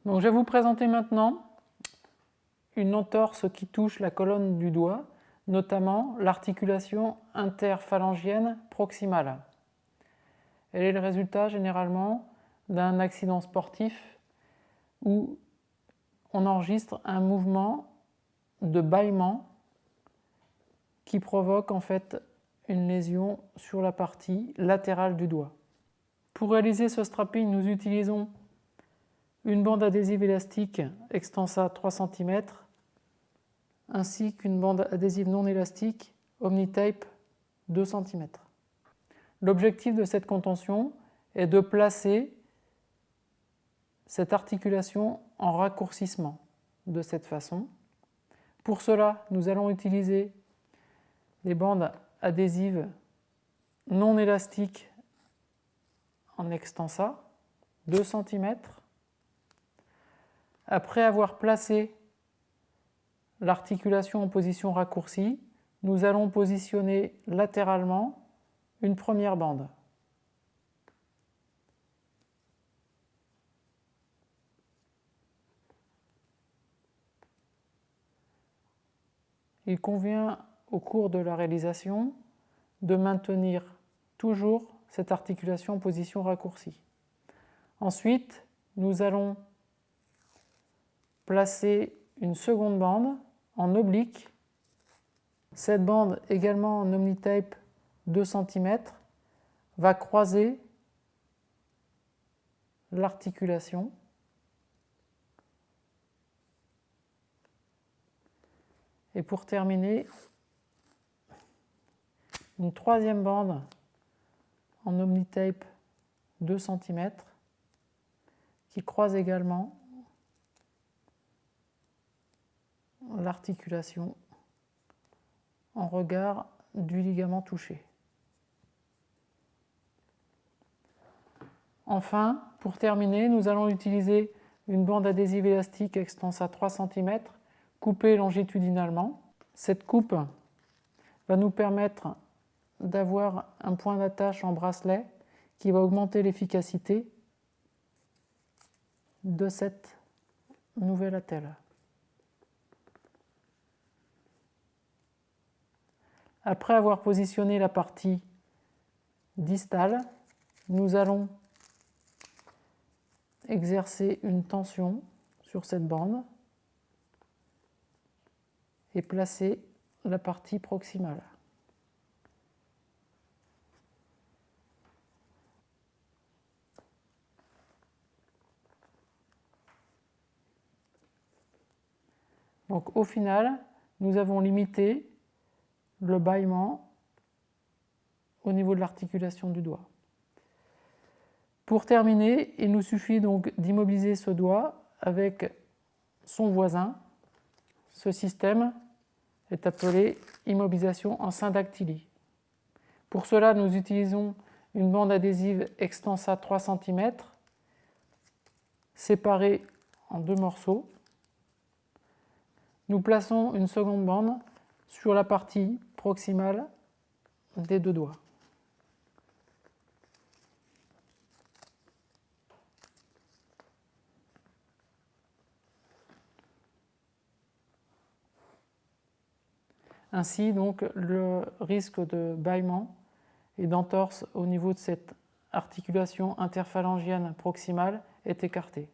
Donc, je vais vous présenter maintenant une entorse qui touche la colonne du doigt, notamment l'articulation interphalangienne proximale. Elle est le résultat généralement d'un accident sportif où on enregistre un mouvement de bâillement qui provoque en fait une lésion sur la partie latérale du doigt. Pour réaliser ce strapping, nous utilisons une bande adhésive élastique Extensa 3 cm ainsi qu'une bande adhésive non élastique Omnitape 2 cm. L'objectif de cette contention est de placer cette articulation en raccourcissement de cette façon. Pour cela, nous allons utiliser des bandes adhésives non élastiques en Extensa, 2 cm. Après avoir placé l'articulation en position raccourcie, nous allons positionner latéralement une première bande. Il convient au cours de la réalisation de maintenir toujours cette articulation en position raccourcie. Ensuite, nous allons placer une seconde bande en oblique. Cette bande, également en Omnitape 2 cm, va croiser l'articulation. Et pour terminer, une troisième bande en Omnitape 2 cm qui croise également l'articulation en regard du ligament touché. Enfin, pour terminer, nous allons utiliser une bande adhésive élastique Extensa 3 cm coupée longitudinalement. Cette coupe va nous permettre d'avoir un point d'attache en bracelet qui va augmenter l'efficacité de cette nouvelle attelle. Après avoir positionné la partie distale, nous allons exercer une tension sur cette bande et placer la partie proximale. Donc au final, nous avons limité le bâillement au niveau de l'articulation du doigt. Pour terminer, il nous suffit donc d'immobiliser ce doigt avec son voisin. Ce système est appelé immobilisation en syndactylie. Pour cela, nous utilisons une bande adhésive Extensa 3 cm séparée en deux morceaux. Nous plaçons une seconde bande sur la partie proximale des deux doigts. Ainsi, donc, le risque de bâillement et d'entorse au niveau de cette articulation interphalangienne proximale est écarté.